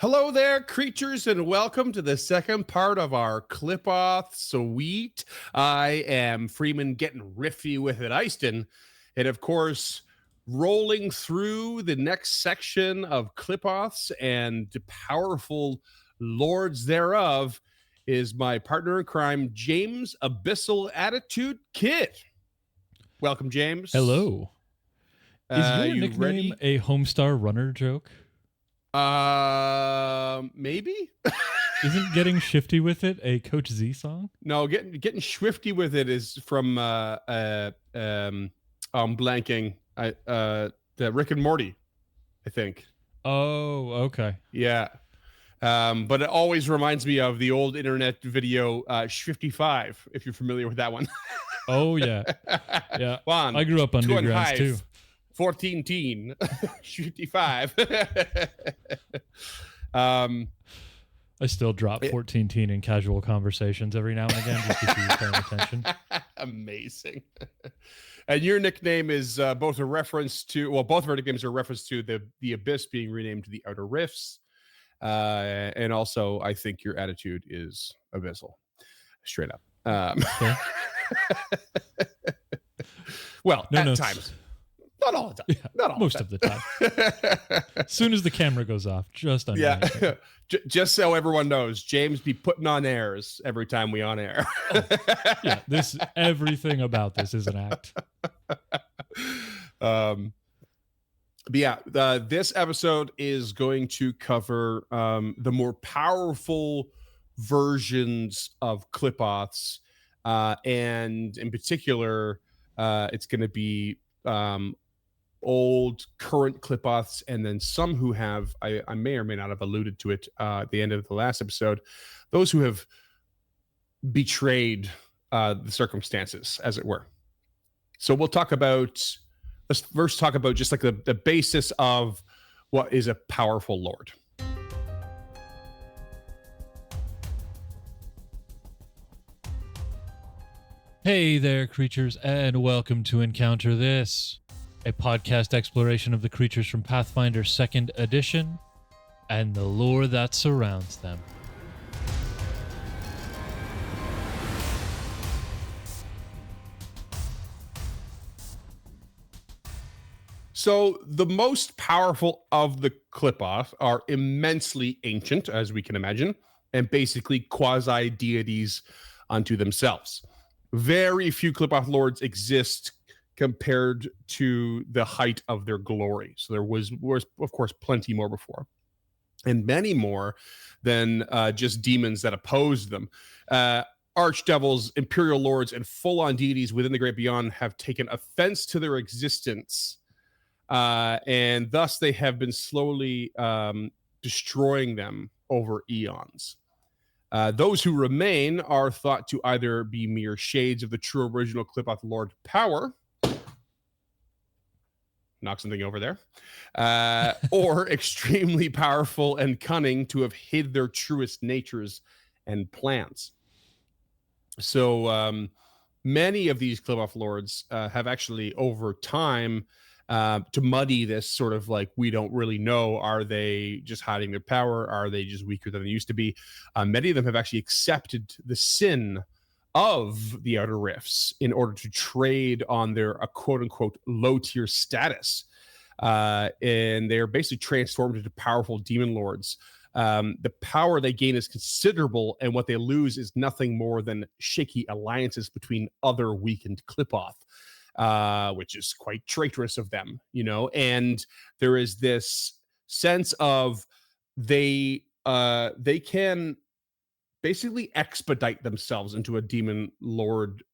Hello there, creatures, and welcome to the second part of our Qlippoths suite. I am Freeman getting riffy with it, Eyston, and of course, rolling through the next section of Qlippoths and the powerful lords thereof is my partner in crime, James Abyssal Attitude Kid. Welcome, James. Hello. Is your you nickname ready? a Homestar Runner joke? Maybe. Isn't Getting Shifty with It a Coach Z song? No, getting swifty with it is from I'm blanking. The Rick and Morty, I think. Oh, okay. Yeah. But it always reminds me of the old internet video Swifty5, if you're familiar with that one. Oh yeah. Yeah. One, I grew up on Newgrounds too. 14 teen. Swifty5. I still drop 14 teen in casual conversations every now and again just to see you paying attention. Amazing. And your nickname is both a reference to, well, both of our nicknames are a reference to the Abyss being renamed to the Outer Rifts. And also, I think your attitude is abyssal. Straight up. Okay. Well, no at notes. times. Not all the time. Yeah, Not all most the of the time. As soon as the camera goes off, just under. Yeah. Just so everyone knows, James be putting on airs every time we on air. Yeah, everything about this is an act. But yeah, this episode is going to cover the more powerful versions of Qlippoths, and in particular, it's going to be old, current Qlippoths, and then some who have, I may or may not have alluded to it at the end of the last episode, those who have betrayed the circumstances, as it were. So let's first talk about just like the basis of what is a powerful lord. Hey there, creatures, and welcome to Encounter This, a podcast exploration of the creatures from Pathfinder 2nd Edition and the lore that surrounds them. So the most powerful of the Qlippoth are immensely ancient, as we can imagine, and basically quasi-deities unto themselves. Very few Qlippoth lords exist compared to the height of their glory. So there was of course, plenty more before. And many more than just demons that opposed them. Archdevils, imperial lords, and full-on deities within the Great Beyond have taken offense to their existence. And thus they have been slowly destroying them over eons. Those who remain are thought to either be mere shades of the true original Qlippoth Lord power. Knock something over there. Or extremely powerful and cunning to have hid their truest natures and plans. So many of these Qlippoth lords have actually, over time, to muddy this sort of like, we don't really know, are they just hiding their power? Are they just weaker than they used to be? Many of them have actually accepted the sin of the Outer Rifts in order to trade on their quote-unquote low-tier status. And they're basically transformed into powerful demon lords. The power they gain is considerable, and what they lose is nothing more than shaky alliances between other weakened Qlippoth, which is quite traitorous of them, you know. And there is this sense of they can basically expedite themselves into a demon lord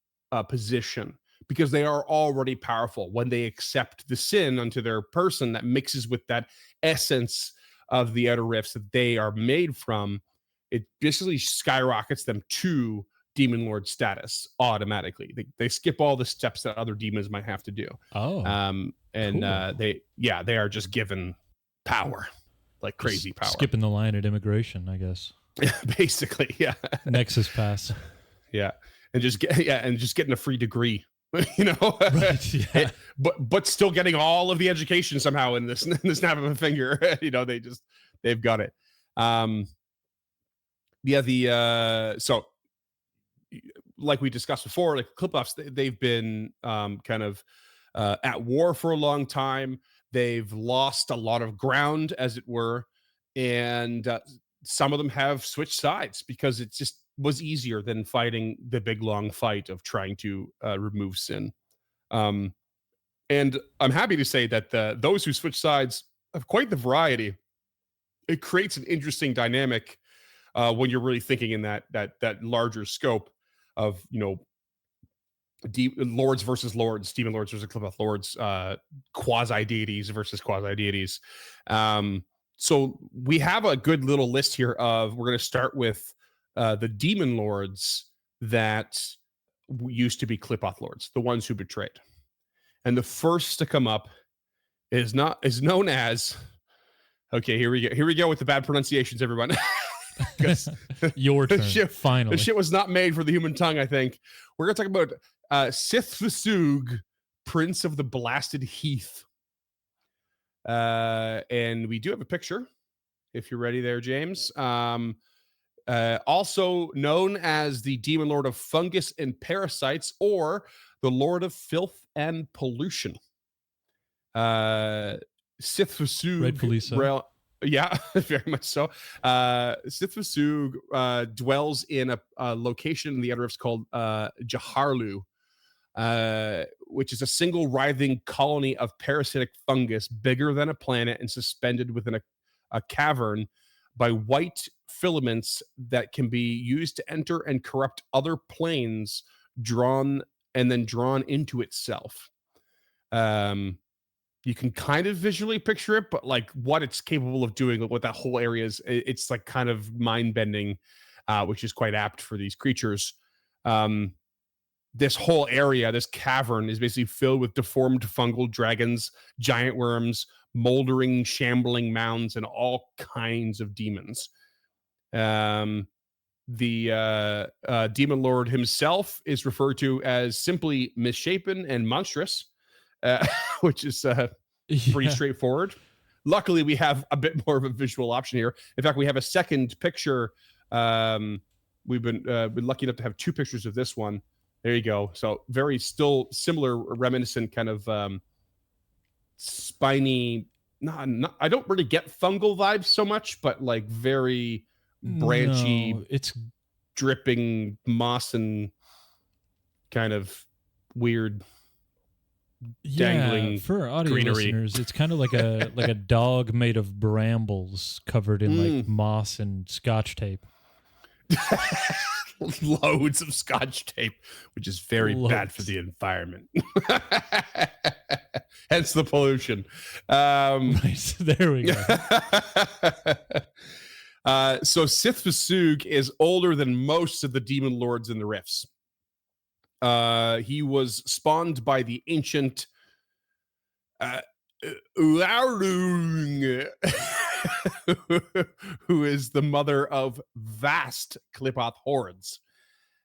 position because they are already powerful. When they accept the sin unto their person that mixes with that essence of the Outer Rifts that they are made from, it basically skyrockets them to demon lord status automatically. They skip all the steps that other demons might have to do. Oh, cool. They are just given power, like crazy power. Skipping the line at immigration, I guess. Basically, yeah. Nexus pass. Yeah, and just getting a free degree, you know. Right, yeah. But still getting all of the education somehow in this snap of a finger. You know, they've got it. Yeah, so like we discussed before, like Qlippoths, they've been kind of at war for a long time. They've lost a lot of ground, as it were, and some of them have switched sides because it just was easier than fighting the big long fight of trying to remove sin. And I'm happy to say that those who switch sides have quite the variety. It creates an interesting dynamic when you're really thinking in that larger scope of, you know, lords versus lords, demon lords versus Qlippoth lords, quasi deities versus quasi deities. So we have a good little list here of, we're going to start with the demon lords that used to be Qlippoth lords, the ones who betrayed. And the first to come up is known as, okay, here we go with the bad pronunciations, everyone. Your turn. Finally, the shit was not made for the human tongue. I think we're gonna talk about CYTH-V'SUG, Prince of the Blasted Heath, and we do have a picture. If you're ready, there, James. Also known as the Demon Lord of Fungus and Parasites, or the Lord of Filth and Pollution. CYTH-V'SUG, rightfully so. Yeah, very much so. CYTH-V'SUG dwells in a location in the Outer Rifts called Jaharlu, which is a single writhing colony of parasitic fungus bigger than a planet and suspended within a cavern by white filaments that can be used to enter and corrupt other planes, drawn into itself. You can kind of visually picture it, but like what it's capable of doing, what that whole area is, it's like kind of mind-bending, which is quite apt for these creatures. This whole area, this cavern, is basically filled with deformed fungal dragons, giant worms, moldering, shambling mounds, and all kinds of demons. The demon lord himself is referred to as simply misshapen and monstrous, which is pretty straightforward. Luckily, we have a bit more of a visual option here. In fact, we have a second picture. We've been lucky enough to have two pictures of this one. There you go. So very still similar, reminiscent kind of spiny. Not, I don't really get fungal vibes so much, but like very branchy. No, it's dripping moss and kind of weird. Dangling for audio greenery. listeners, it's kind of like a dog made of brambles covered in like moss and scotch tape. Loads of scotch tape, which is very bad for the environment. Hence the pollution. Right, there we go. So CYTH-V'SUG is older than most of the demon lords in the Rifts. He was spawned by the ancient Uarung, who is the mother of vast Qlippoth hordes.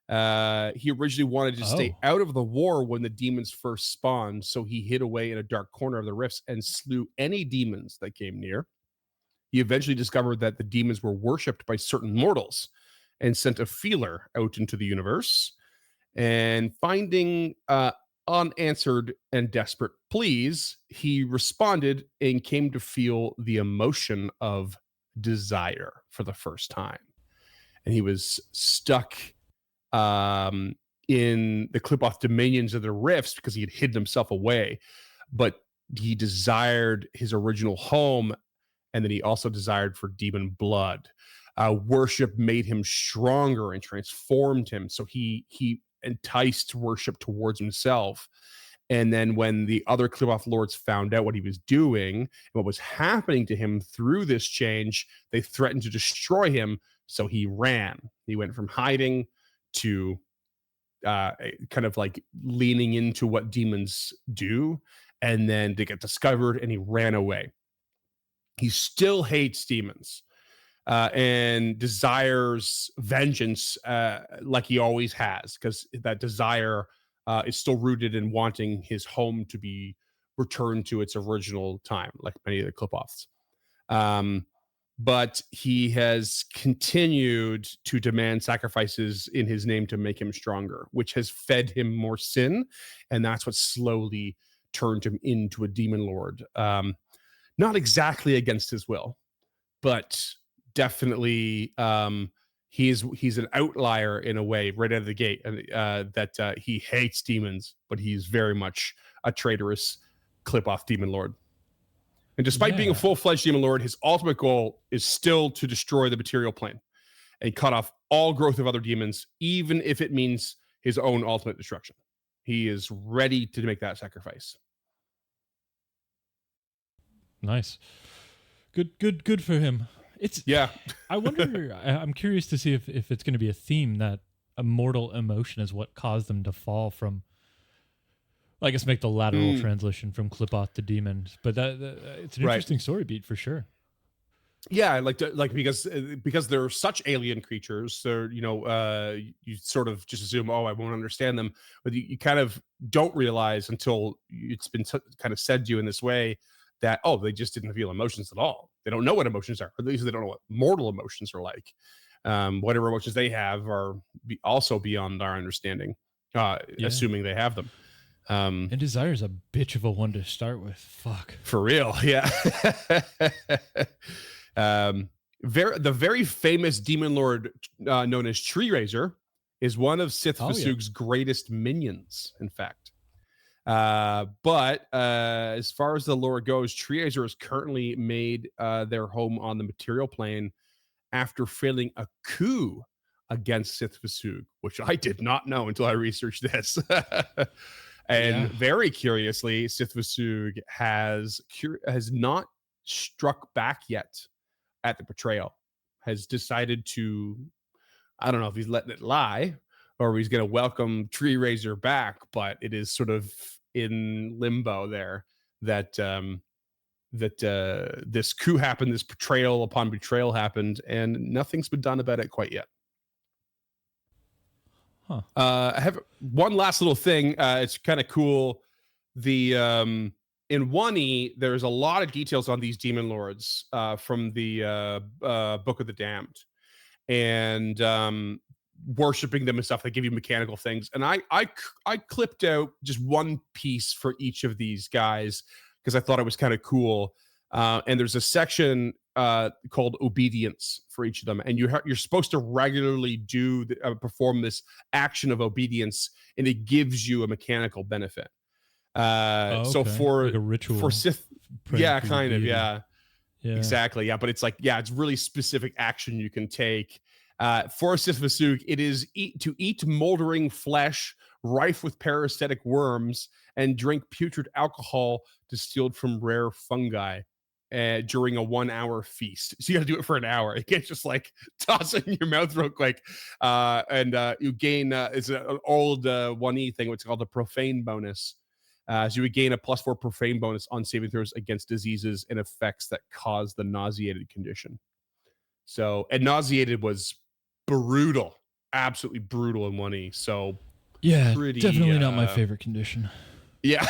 He originally wanted to stay out of the war when the demons first spawned, so he hid away in a dark corner of the Rifts and slew any demons that came near. He eventually discovered that the demons were worshipped by certain mortals and sent a feeler out into the universe. And finding unanswered and desperate pleas, he responded and came to feel the emotion of desire for the first time. And he was stuck in the Qlippoth dominions of the Rifts because he had hidden himself away. But he desired his original home, and then he also desired for demon blood. Worship made him stronger and transformed him. So he enticed worship towards himself. And then when the other Qlippoth lords found out what he was doing and what was happening to him through this change, they threatened to destroy him. So he ran. He went from hiding to kind of like leaning into what demons do, and then to get discovered, and he ran away. He still hates demons. And desires vengeance like he always has, because that desire is still rooted in wanting his home to be returned to its original time, like many of the Qlippoths. but he has continued to demand sacrifices in his name to make him stronger, which has fed him more sin, and that's what slowly turned him into a demon lord. Not exactly against his will, but definitely he's an outlier in a way right out of the gate, and that he hates demons, but he's very much a traitorous Qlippoth demon lord. And despite being a full-fledged demon lord, his ultimate goal is still to destroy the material plane and cut off all growth of other demons, even if it means his own ultimate destruction. He is ready to make that sacrifice. Nice. Good for him. I wonder, I'm curious to see if it's going to be a theme that a mortal emotion is what caused them to fall from, I guess, make the lateral transition from Qlippoth to demon. But it's an interesting story beat for sure. Yeah, because they're such alien creatures, they're, you sort of just assume, oh, I won't understand them, but you kind of don't realize until it's been kind of said to you in this way that, oh, they just didn't feel emotions at all. They don't know what emotions are, or at least they don't know what mortal emotions are like. Whatever emotions they have are also beyond our understanding, assuming they have them. And Desire's a bitch of a one to start with. Fuck. For real, yeah. The very famous demon lord known as Tree Razor is one of CYTH-V'SUG's greatest minions, in fact. But as far as the lore goes, Tree Razor has currently made their home on the material plane after failing a coup against CYTH-V'SUG, which I did not know until I researched this. And very curiously, CYTH-V'SUG has not struck back yet at the betrayal. Has decided to, I don't know if he's letting it lie or he's going to welcome Tree Razor back, but it is sort of in limbo there that this coup happened, this betrayal upon betrayal happened, and nothing's been done about it quite yet. I have one last little thing. It's kind of cool. The in 1E, there's a lot of details on these demon lords from the Book of the Damned, and worshiping them and stuff. They give you mechanical things, and I clipped out just one piece for each of these guys because I thought it was kind of cool. And there's a section called obedience for each of them, and you're supposed to regularly perform this action of obedience, and it gives you a mechanical benefit. So for like a ritual for Sith, kind of, exactly, but it's like, it's really specific action you can take. For CYTH-V'SUG, it is to eat moldering flesh rife with parasitic worms and drink putrid alcohol distilled from rare fungi during a 1 hour feast. So you got to do it for an hour. You can't just like toss it in your mouth real quick. And you gain, it's an old 1E thing, what's called the profane bonus. So you would gain a +4 profane bonus on saving throws against diseases and effects that cause the nauseated condition. So, and nauseated was brutal, absolutely brutal in 1E. So definitely not my favorite condition. Yeah.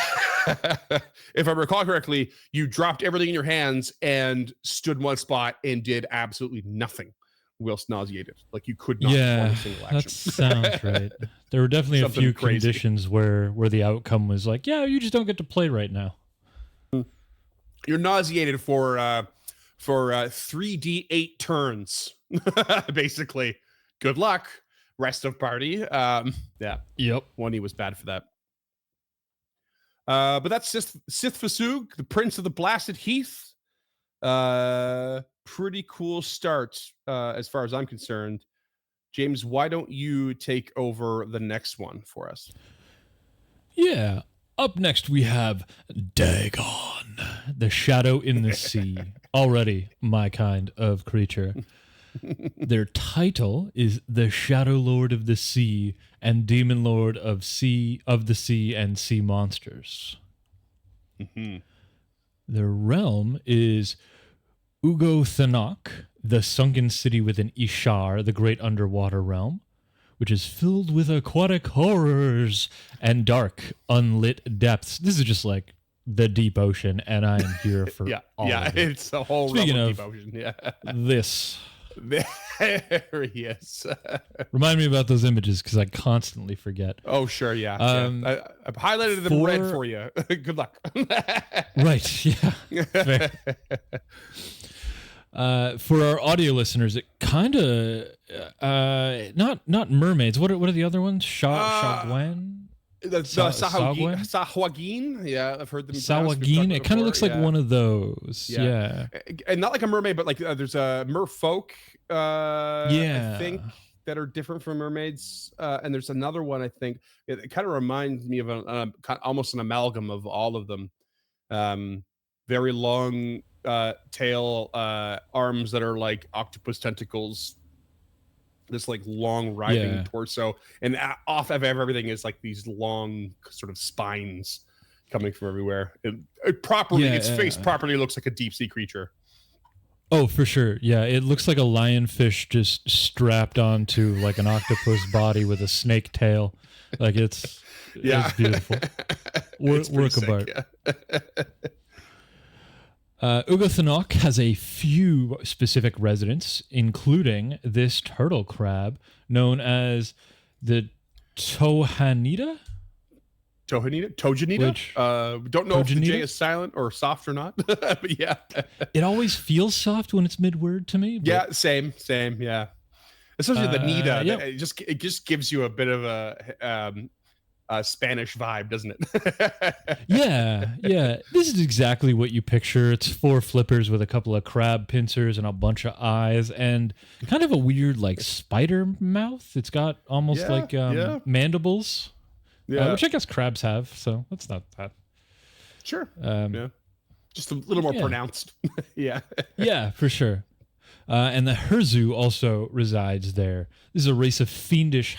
If I recall correctly, you dropped everything in your hands and stood in one spot and did absolutely nothing whilst nauseated. Like you could not perform a single action. That sounds right. There were definitely a few conditions where the outcome was like, you just don't get to play right now. You're nauseated for 3d8 turns, basically. Good luck, rest of party. Yep. 1E was bad for that. But that's just CYTH-V'SUG, the Prince of the Blasted Heath. Pretty cool start as far as I'm concerned. James, why don't you take over the next one for us? Yeah. Up next, we have Dagon, the Shadow in the Sea. Already my kind of creature. Their title is the Shadow Lord of the Sea and Demon Lord of the Sea and Sea Monsters. Mm-hmm. Their realm is Ugothanok, the sunken city within Ishar, the great underwater realm, which is filled with aquatic horrors and dark, unlit depths. This is just like the deep ocean, and I am here for all of it. It's a whole Speaking realm of of deep ocean. Yeah, this. There he is. Remind me about those images because I constantly forget. Oh, sure, yeah. I've highlighted them red for you. Good luck. Right, yeah. Fair. For our audio listeners, it kind of not mermaids. What are the other ones? Shagwan? Sahwagin. Yeah, I've heard them. Sahwagin. It kind of looks like one of those. Yeah. And not like a mermaid, but like there's a merfolk. I think that are different from mermaids. And there's another one. I think it kind of reminds me of almost an amalgam of all of them. Very long tail, arms that are like octopus tentacles. This like long writhing torso, and off of everything is like these long sort of spines coming from everywhere. Its face properly looks like a deep sea creature. Oh, for sure. Yeah, it looks like a lionfish just strapped onto like an octopus body with a snake tail. Like it's beautiful. Work of art. Ugathanok has a few specific residents, including this turtle crab known as the Tojanita. Tojanita? Don't know if the J is silent or soft or not, but yeah. It always feels soft when it's mid-word to me. But... Yeah, same, yeah. Especially the Nita. Yeah. It just gives you a bit of a Spanish vibe, doesn't it? yeah. This is exactly what you picture. It's 4 flippers with a couple of crab pincers and a bunch of eyes and kind of a weird like spider mouth. It's got almost like mandibles, which I guess crabs have. So that's not that. Sure. Just a little more pronounced. Yeah, for sure. And the Herzu also resides there. This is a race of fiendish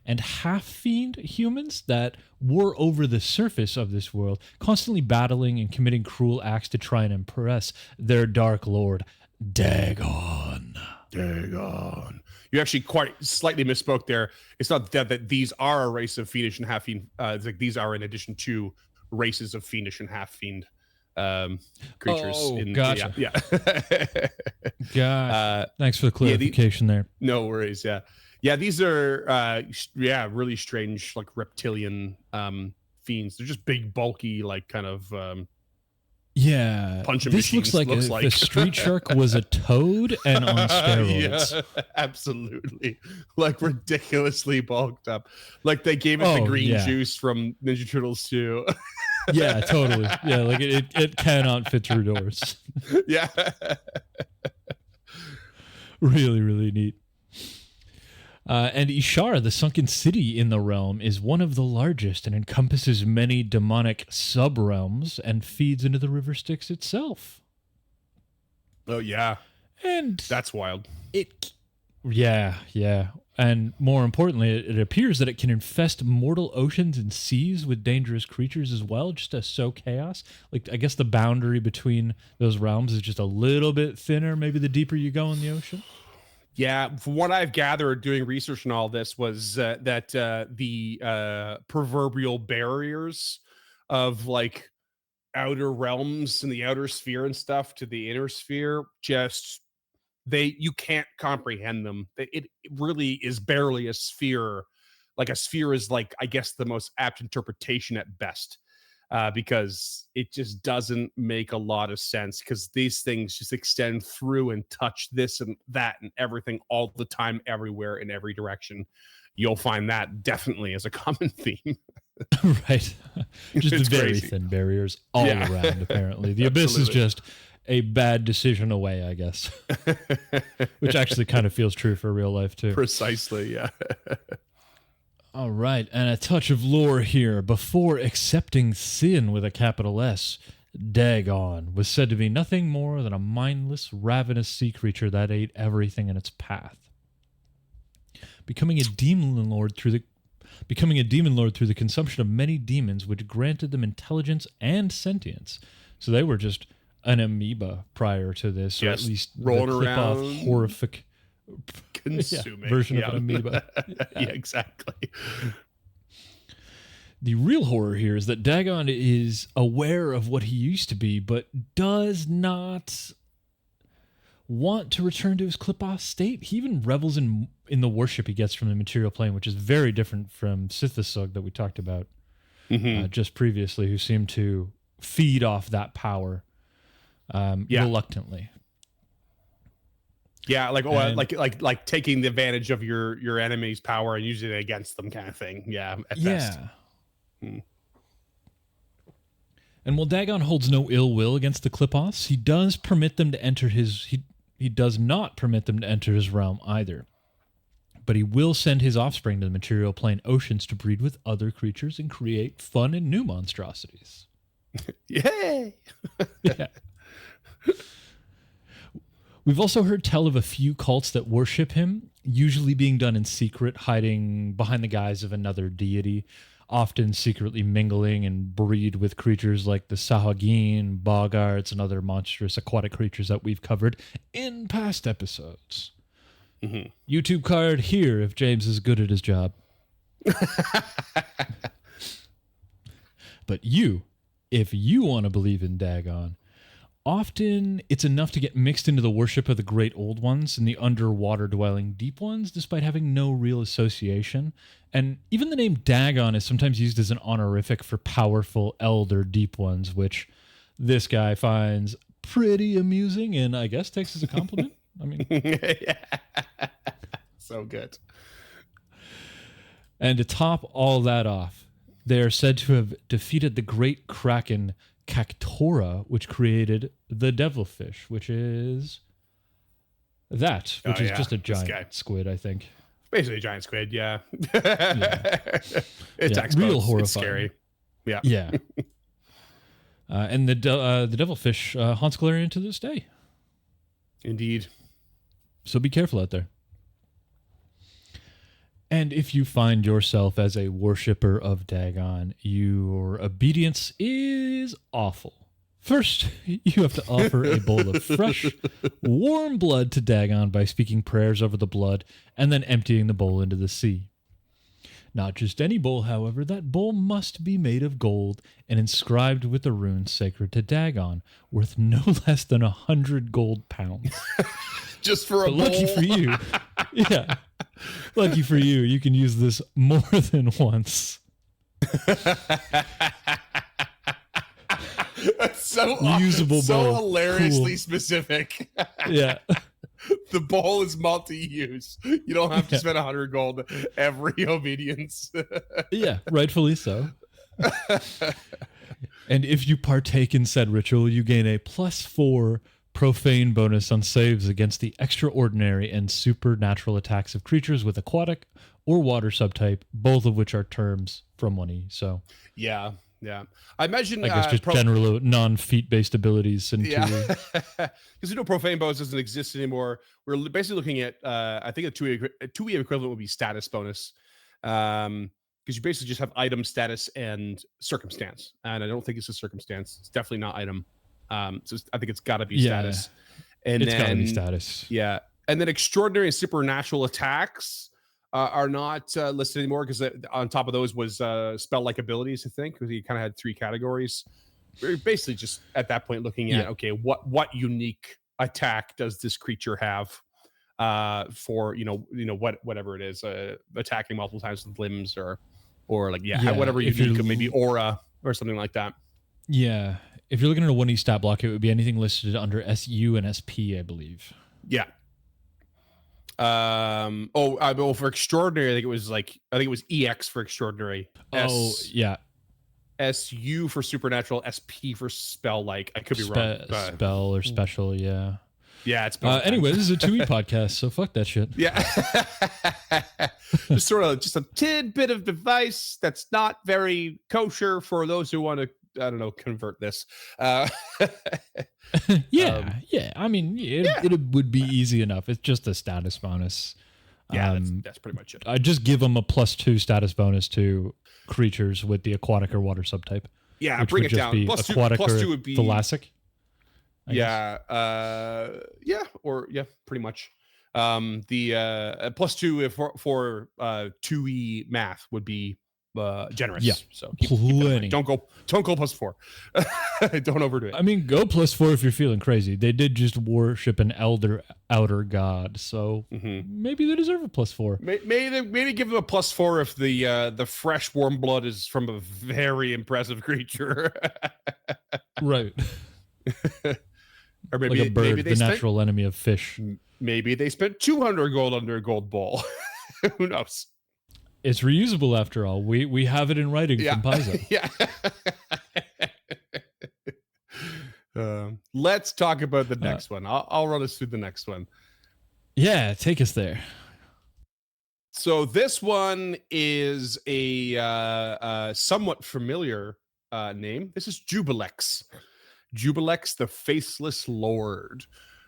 and half-fiend humans that war over the surface of this world, constantly battling and committing cruel acts to try and impress their dark lord, Dagon. You actually quite slightly misspoke there. It's not that these are a race of fiendish and half-fiend. It's like these are in addition to races of fiendish and half-fiend creatures. Gotcha. Yeah. Thanks for the clarification there. No worries, Yeah, these are really strange, like reptilian fiends. They're just big, bulky, like kind of punching this machines. Looks like the street shark was a toad and on steroids. Yeah, absolutely, like ridiculously bulked up. Like they gave it the green juice from Ninja Turtles 2. Yeah, totally. Yeah, like it cannot fit through doors. Yeah, really, really neat. And Ishara, the sunken city in the realm, is one of the largest and encompasses many demonic sub-realms and feeds into the river Styx itself. Oh, yeah. And that's wild. Yeah. And more importantly, it appears that it can infest mortal oceans and seas with dangerous creatures as well, just to sow chaos. Like, I guess the boundary between those realms is just a little bit thinner, maybe the deeper you go in the ocean. Yeah, from what I've gathered doing research and all this was that the proverbial barriers of like outer realms and the outer sphere and stuff to the inner sphere, you can't comprehend them. It really is barely a sphere. Like a sphere is like, I guess, the most apt interpretation at best. Because it just doesn't make a lot of sense because these things just extend through and touch this and that and everything all the time, everywhere, in every direction. You'll find that definitely as a common theme. Right. Just very thin barriers all around, apparently. The abyss is just a bad decision away, I guess. Which actually kind of feels true for real life, too. Precisely, yeah. All right, and a touch of lore here. Before accepting sin with a capital S, Dagon was said to be nothing more than a mindless, ravenous sea creature that ate everything in its path. Becoming a demon lord through the consumption of many demons, which granted them intelligence and sentience. So they were just an amoeba prior to this, or at least rolling the around, horrific consuming version of an amoeba. Yeah, exactly. The real horror here is that Dagon is aware of what he used to be, but does not want to return to his Qlippoth state. He even revels in the worship he gets from the material plane, which is very different from CYTH-V'SUG that we talked about just previously, who seem to feed off that power reluctantly. Yeah, like taking the advantage of your enemy's power and using it against them, kind of thing. Yeah, at best. And while Dagon holds no ill will against the Qlippoths, he does permit them to enter he does not permit them to enter his realm either. But he will send his offspring to the material plane oceans to breed with other creatures and create fun and new monstrosities. Yay! Yeah. We've also heard tell of a few cults that worship him, usually being done in secret, hiding behind the guise of another deity, often secretly mingling and breed with creatures like the Sahagin, boggarts, and other monstrous aquatic creatures that we've covered in past episodes. YouTube card here if James is good at his job. But if you want to believe in Dagon, often it's enough to get mixed into the worship of the great old ones and the underwater dwelling deep ones, despite having no real association. And even the name Dagon is sometimes used as an honorific for powerful elder deep ones, which this guy finds pretty amusing and I guess takes as a compliment. I mean, so good. And to top all that off, they are said to have defeated the great kraken Cactora, which created the devilfish, which is just a giant squid, I think. Basically a giant squid, yeah. It's real horrifying. It's scary. Yeah. Yeah. And the devilfish haunts Galarian to this day. Indeed. So be careful out there. And if you find yourself as a worshipper of Dagon, your obedience is awful. First, you have to offer a bowl of fresh, warm blood to Dagon by speaking prayers over the blood and then emptying the bowl into the sea. Not just any bowl, however, that bowl must be made of gold and inscribed with the runes sacred to Dagon, worth no less than 100 gold pounds. Just for a bowl? Lucky for you. Yeah. Lucky for you, you can use this more than once. So reusable bowl. Hilariously specific. Yeah. The bowl is multi-use. You don't have to spend 100 gold every obedience. Yeah, rightfully so. And if you partake in said ritual, you gain a +4 profane bonus on saves against the extraordinary and supernatural attacks of creatures with aquatic or water subtype, both of which are terms from 1E. So yeah. I imagine I guess just general non-feat based abilities and because profane bonus doesn't exist anymore. We're basically looking at I think a 2E equivalent would be status bonus. Because you basically just have item, status, and circumstance. And I don't think it's a circumstance. It's definitely not item. So I think it's got to be status. And it's got to be status. Yeah. And then extraordinary and supernatural attacks are not listed anymore because on top of those was spell-like abilities, I think, because you kind of had 3 categories. We're basically just at that point looking at, okay, what unique attack does this creature have for, whatever it is, attacking multiple times with limbs or whatever unique, maybe aura or something like that. Yeah. If you're looking at a 1E stat block, it would be anything listed under SU and SP, I believe. Yeah. For extraordinary, I think it was EX for extraordinary. SU for supernatural, SP for spell. Like I could be wrong. Spell or special, yeah. Yeah, it's. Anyway, this is a 2E podcast, so fuck that shit. Yeah. just a tidbit of advice that's not very kosher for those who want to, I don't know, convert this. Yeah. I mean, it would be easy enough. It's just a status bonus. Yeah, that's pretty much it. I just give them a +2 status bonus to creatures with the aquatic or water subtype. Yeah, bring it down. Aquatic plus two would be thalassic. Pretty much. The +2 for 2E math would be generous. Yeah, so keep that in mind. Don't go +4. Don't overdo it. I mean, go +4 if you're feeling crazy. They did just worship an outer god, so maybe they deserve a +4. Maybe give them a +4 if the fresh warm blood is from a very impressive creature. Right. Or maybe like a bird, maybe the natural enemy of fish. Maybe they spent 200 gold under a gold ball. Who knows? It's reusable after all. We have it in writing from Paizo. Yeah. Let's talk about the next one. I'll run us through the next one. Yeah, take us there. So this one is a somewhat familiar name. This is JUBILEX. JUBILEX, the Faceless Lord.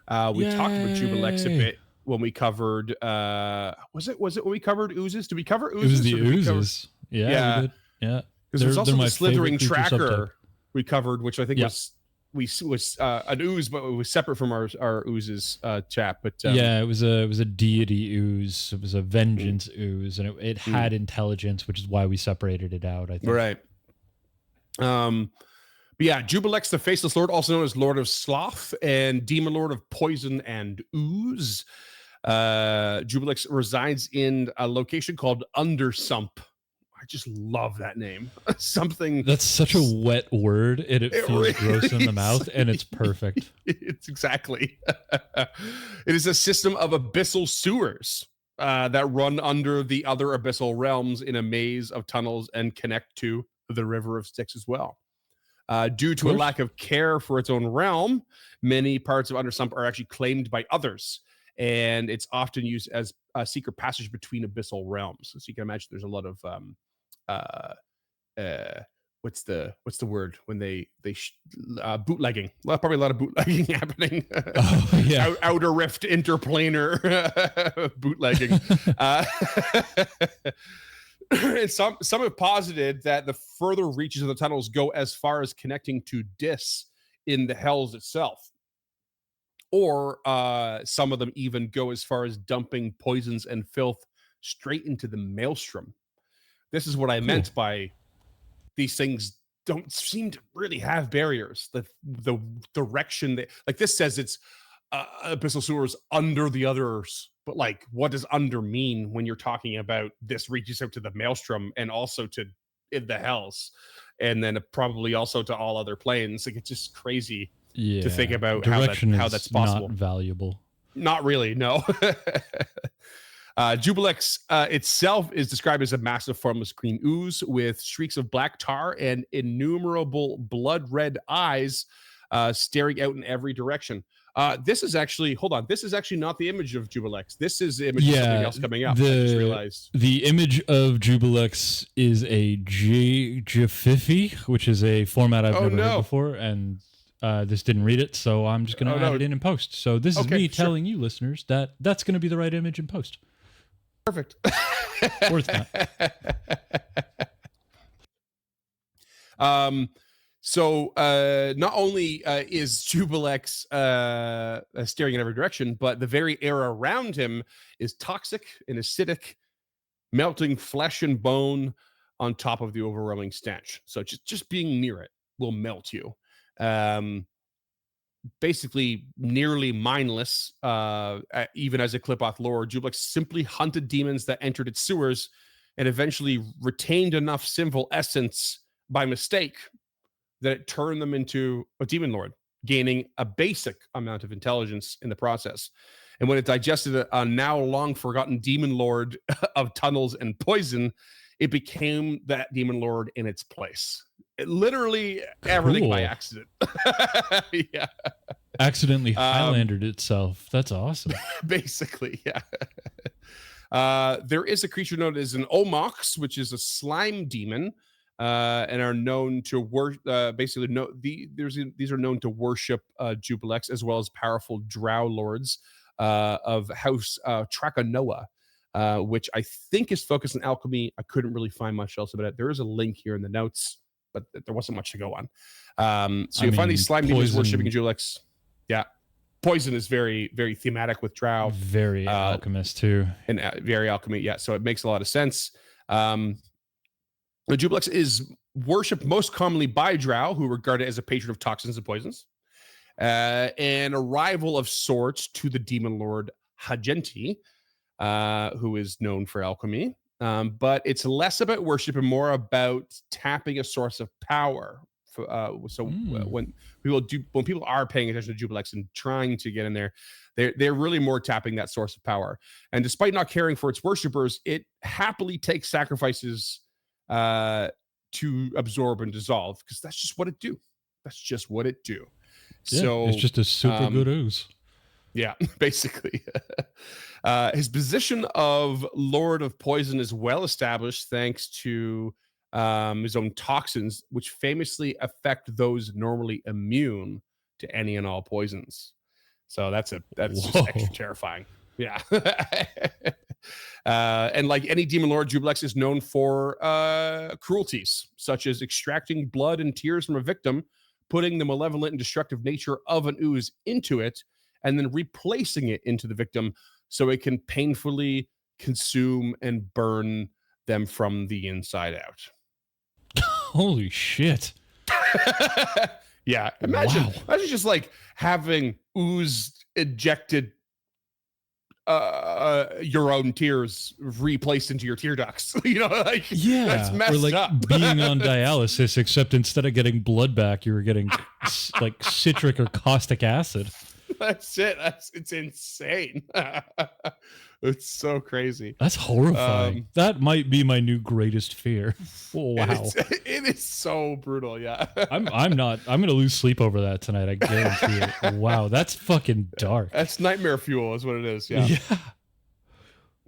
We talked about JUBILEX a bit when we covered. Was it when we covered oozes? Did we cover oozes? It was the oozes. Yeah. We did. Yeah. Because there's also the slithering tracker we covered, which I think was an ooze, but it was separate from our oozes chat. But it was a deity ooze. It was a vengeance ooze, and it had intelligence, which is why we separated it out. I think. Right. But yeah, JUBILEX, the Faceless Lord, also known as Lord of Sloth and Demon Lord of Poison and Ooze. JUBILEX resides in a location called Undersump. I just love that name. Something that's such a wet word, and it feels really gross in the mouth, and it's perfect. It's exactly. It is a system of abyssal sewers that run under the other abyssal realms in a maze of tunnels and connect to the River of Styx as well. Due to a lack of care for its own realm, many parts of Undersump are actually claimed by others, and it's often used as a secret passage between abyssal realms. So you can imagine there's a lot of what's the word when they bootlegging? Probably a lot of bootlegging happening. Outer Rift interplanar bootlegging. And some have posited that the further reaches of the tunnels go as far as connecting to Dis in the Hells itself. Or some of them even go as far as dumping poisons and filth straight into the maelstrom. This is what I meant by these things don't seem to really have barriers. The direction that, like this says it's abyssal sewers under the others, but like what does under mean when you're talking about this reaches out to the maelstrom and also to the Hells, and then probably also to all other planes? Like it's just crazy to think about how that's possible. Not valuable. Not really, no. JUBILEX itself is described as a massive formless green ooze with streaks of black tar and innumerable blood red eyes staring out in every direction. This is actually, this is actually not the image of JUBILEX. This is the image of something else coming up. I just realized. The image of JUBILEX is a GIF, which is a format I've never heard before, and this didn't read it, so I'm just going to add it in post. So this is me telling you, listeners, that that's going to be the right image in post. Perfect. Worth that. So not only is JUBILEX staring in every direction, but the very air around him is toxic and acidic, melting flesh and bone on top of the overwhelming stench. So just being near it will melt you. Basically nearly mindless, even as a Qlippoth lord, JUBILEX simply hunted demons that entered its sewers and eventually retained enough sinful essence by mistake that it turned them into a demon lord, gaining a basic amount of intelligence in the process. And when it digested a now long forgotten demon lord of tunnels and poison, it became that demon lord in its place. Literally everything by accident. Yeah. Accidentally Highlandered itself. That's awesome. Basically, yeah. There is a creature known as an Omox, which is a slime demon, and are known to worship. These are known to worship JUBILEX, as well as powerful drow lords of House Trachonoa, which I think is focused on alchemy. I couldn't really find much else about it. There is a link here in the notes, but there wasn't much to go on. So you'll find these slime demons worshipping JUBILEX. Yeah. Poison is very, very thematic with drow. Very alchemist too. And very alchemy. Yeah. So it makes a lot of sense. The JUBILEX is worshipped most commonly by drow, who regard it as a patron of toxins and poisons, and a rival of sorts to the demon lord Hagenti, who is known for alchemy. But it's less about worship and more about tapping a source of power. When people are paying attention to JUBILEX and trying to get in there, they're really more tapping that source of power. And despite not caring for its worshippers, it happily takes sacrifices to absorb and dissolve, because that's just what it do. That's just what it do. Yeah, so it's just a super good ooze. Yeah, basically. His position of Lord of Poison is well established thanks to his own toxins, which famously affect those normally immune to any and all poisons. So that's just extra terrifying. Yeah. And like any demon lord, JUBILEX is known for cruelties, such as extracting blood and tears from a victim, putting the malevolent and destructive nature of an ooze into it, and then replacing it into the victim so it can painfully consume and burn them from the inside out. Holy shit. Yeah. Imagine just like having ooze ejected your own tears replaced into your tear ducts. Like, yeah, that's messed or like up. being on dialysis, except instead of getting blood back, you were getting like citric or caustic acid. That's it. It's insane. It's so crazy. That's horrifying. That might be my new greatest fear. Oh, wow. It is so brutal. Yeah. I'm gonna lose sleep over that tonight. I guarantee it. Wow, that's fucking dark. That's nightmare fuel is what it is. Yeah.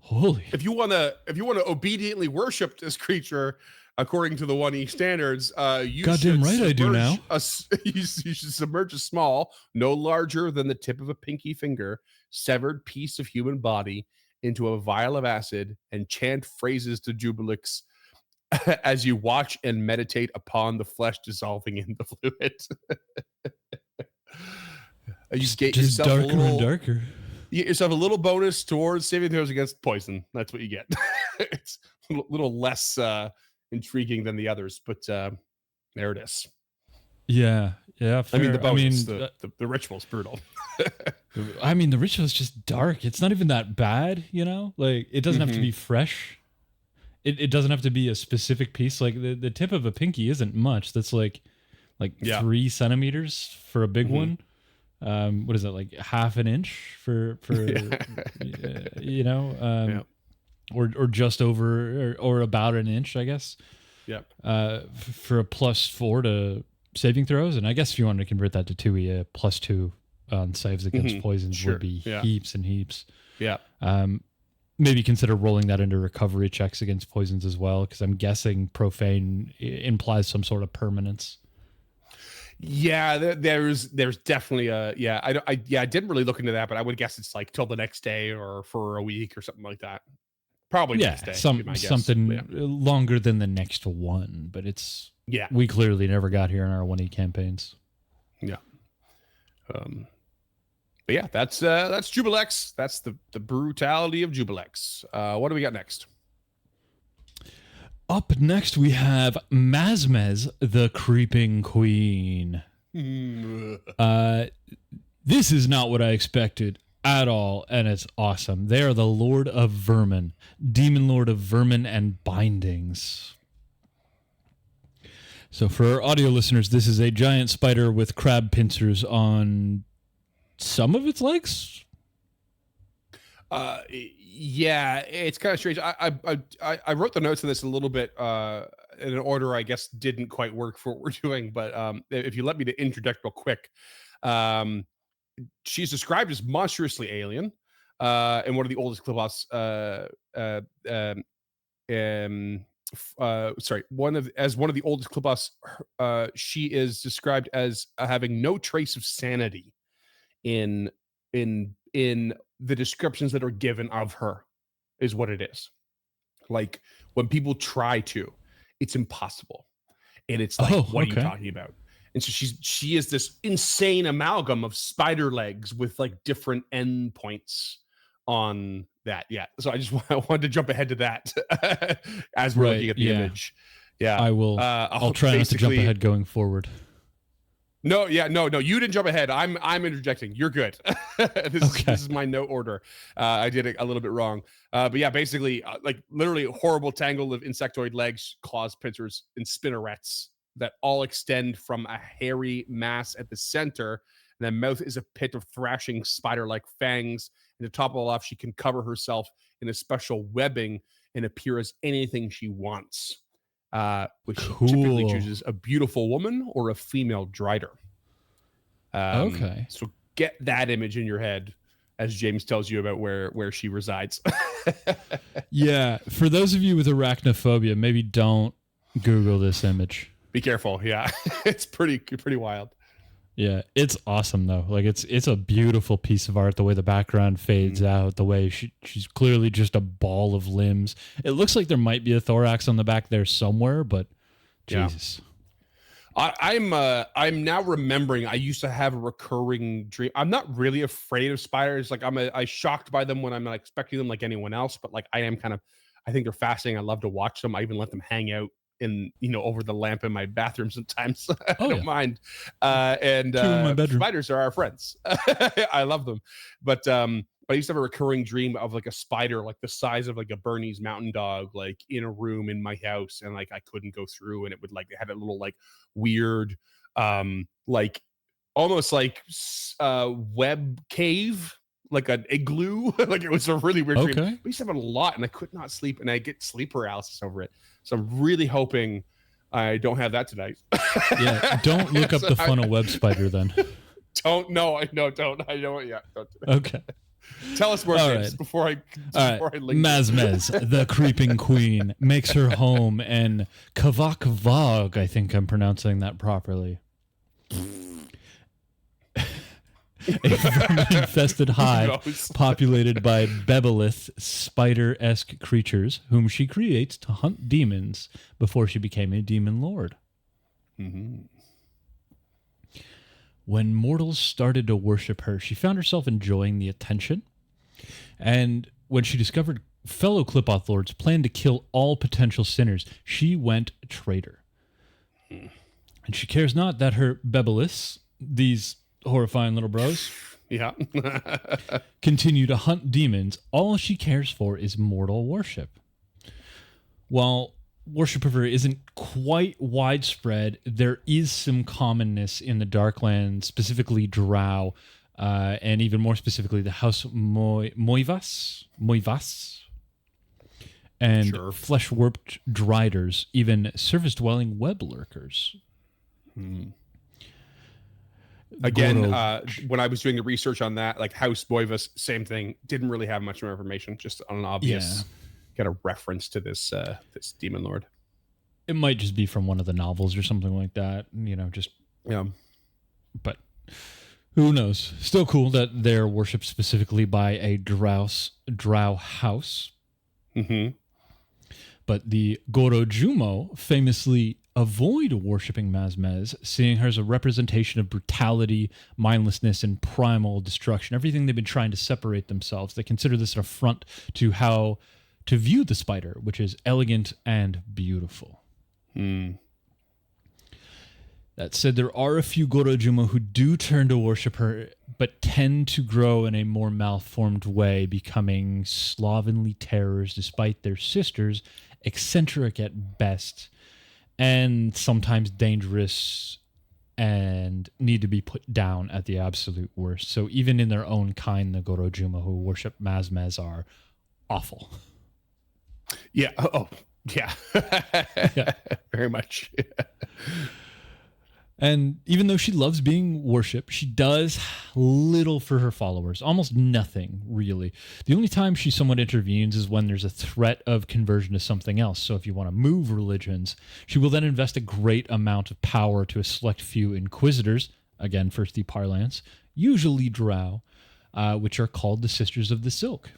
Holy. If you wanna obediently worship this creature according to the 1E standards, you goddamn right I do now. You should submerge a small, no larger than the tip of a pinky finger, severed piece of human body into a vial of acid and chant phrases to JUBILEX as you watch and meditate upon the flesh dissolving in the fluid. You get just yourself darker and darker. You get yourself a little bonus towards saving throws against poison. That's what you get. It's a little less intriguing than the others, but there it is. Yeah, fair. I mean, the ritual's brutal. I mean, the ritual is just dark. It's not even that bad, Like, it doesn't have to be fresh. It doesn't have to be a specific piece. Like the tip of a pinky isn't much. That's like 3 centimeters for a big one. What is that, like half an inch for or just over or about an inch, I guess. Yep. For a +4 to saving throws, and I guess if you wanted to convert that to 2E, a +2 on saves against poisons would be heaps and heaps. Yeah. Maybe consider rolling that into recovery checks against poisons as well, because I'm guessing profane implies some sort of permanence. Yeah, there's definitely I didn't really look into that, but I would guess it's like till the next day or for a week or something like that. Probably next day. Something longer than the next one, but it's we clearly never got here in our 1E campaigns. Yeah. But yeah, that's JUBILEX. That's the brutality of JUBILEX. What do we got next? Up next, we have MAZMEZZ, the Creeping Queen. This is not what I expected at all, and it's awesome. They are the Lord of Vermin, Demon Lord of Vermin and Bindings. So for our audio listeners, this is a giant spider with crab pincers on some of its legs. Yeah, it's kind of strange. I wrote the notes of this a little bit in an order I guess didn't quite work for what we're doing, but if you let me to interject real quick, she's described as monstrously alien, and one of the oldest Qlippoths. One of the oldest Qlippoths. She is described as having no trace of sanity in the descriptions that are given of her, is what it is. Like when people try to, it's impossible, and it's like, what are you talking about? And so she is this insane amalgam of spider legs with like different end points on that. Yeah. So I wanted to jump ahead to that as we're looking at the image, Yeah. I will. I'll try not to jump ahead going forward. No, yeah, no. You didn't jump ahead. I'm interjecting. You're good. This is my note order. I did it a little bit wrong. But yeah, basically, like literally a horrible tangle of insectoid legs, claws, pincers, and spinnerets that all extend from a hairy mass at the center. And the mouth is a pit of thrashing spider-like fangs. And to top it all off, she can cover herself in a special webbing and appear as anything she wants. Which typically chooses a beautiful woman or a female drider. So get that image in your head as James tells you about where she resides. Yeah, for those of you with arachnophobia, maybe don't Google this image. Be careful. Yeah, it's pretty wild. Yeah, it's awesome though. Like it's a beautiful piece of art. The way the background fades out, the way she's clearly just a ball of limbs. It looks like there might be a thorax on the back there somewhere, but Jesus. I'm now remembering I used to have a recurring dream. I'm not really afraid of spiders. Like I shocked by them when I'm not expecting them like anyone else, but like I think they're fascinating. I love to watch them. I even let them hang out in, over the lamp in my bathroom sometimes. I don't mind. And spiders are our friends. I love them. But I used to have a recurring dream of like a spider, like the size of like a Bernese mountain dog, like in a room in my house. And like, I couldn't go through, and it would like, it had a little like weird, like almost like web cave, like an igloo. Like it was a really weird dream. I used to have it a lot, and I could not sleep, and I get sleep paralysis over it. So I'm really hoping I don't have that tonight. Yeah, don't look up the funnel web spider then. Don't. I don't. Yeah. Don't. Okay. Tell us more, James, before I leave. MAZMEZZ, the creeping queen, makes her home in CYTH-V'SUG. I think I'm pronouncing that properly. A vermin-infested hive populated by Bebelith spider-esque creatures, whom she creates to hunt demons before she became a demon lord. Mm-hmm. When mortals started to worship her, she found herself enjoying the attention. And when she discovered fellow Qlippoth lords planned to kill all potential sinners, she went traitor. And she cares not that her Bebeliths, these horrifying little bros, continue to hunt demons. All she cares for is mortal worship. While worship of her isn't quite widespread, there is some commonness in the Darklands, specifically Drow, and even more specifically the House Moivas, and flesh-warped driders, even surface-dwelling web lurkers. Again, when I was doing the research on that, like House Moivas, same thing. Didn't really have much more information, just on an obvious got a reference to this this demon lord. It might just be from one of the novels or something like that, but who knows? Still cool that they're worshipped specifically by a drow house. Mm-hmm. But the Gorojumo famously avoid worshipping MAZMEZZ, seeing her as a representation of brutality, mindlessness, and primal destruction. Everything they've been trying to separate themselves. They consider this an affront to how to view the spider, which is elegant and beautiful. That said, there are a few Gorojumo who do turn to worship her, but tend to grow in a more malformed way, becoming slovenly terrors despite their sisters, eccentric at best, and sometimes dangerous and need to be put down at the absolute worst. So even in their own kind, the Gorojumo who worship MAZMEZZ are awful. Yeah. Oh, yeah. Very much. And even though she loves being worshipped, she does little for her followers. Almost nothing, really. The only time she somewhat intervenes is when there's a threat of conversion to something else. So if you want to move religions, she will then invest a great amount of power to a select few inquisitors, again, first the parlance, usually drow, which are called the Sisters of the Silk.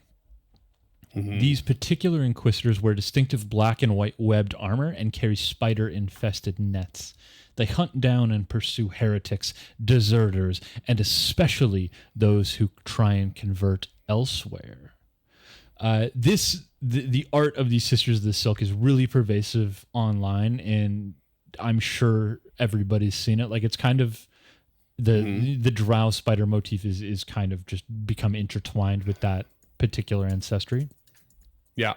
Mm-hmm. These particular inquisitors wear distinctive black and white webbed armor and carry spider-infested nets. They hunt down and pursue heretics, deserters, and especially those who try and convert elsewhere. The art of these Sisters of the Silk is really pervasive online, and I'm sure everybody's seen it. Like, it's kind of the drow spider motif is kind of just become intertwined with that particular ancestry. Yeah.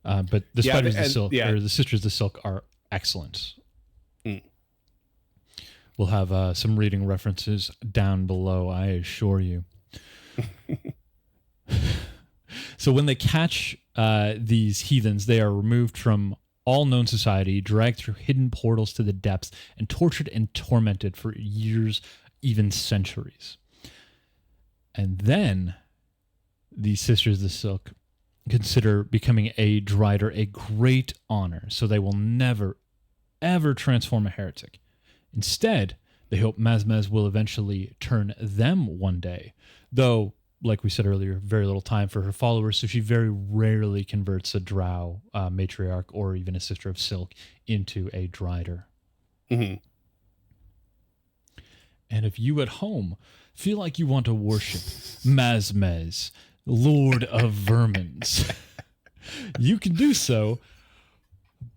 But the Spiders of the Silk, or the Sisters of the Silk, are excellent. We'll have some reading references down below, I assure you. So when they catch these heathens, they are removed from all known society, dragged through hidden portals to the depths, and tortured and tormented for years, even centuries. And then the Sisters of the Silk consider becoming a Drider a great honor, so they will never, ever transform a heretic. Instead, they hope MAZMEZZ will eventually turn them one day, though, like we said earlier, very little time for her followers, so she very rarely converts a drow matriarch or even a Sister of Silk into a Drider. And if you at home feel like you want to worship MAZMEZZ, Lord of Vermins, you can do so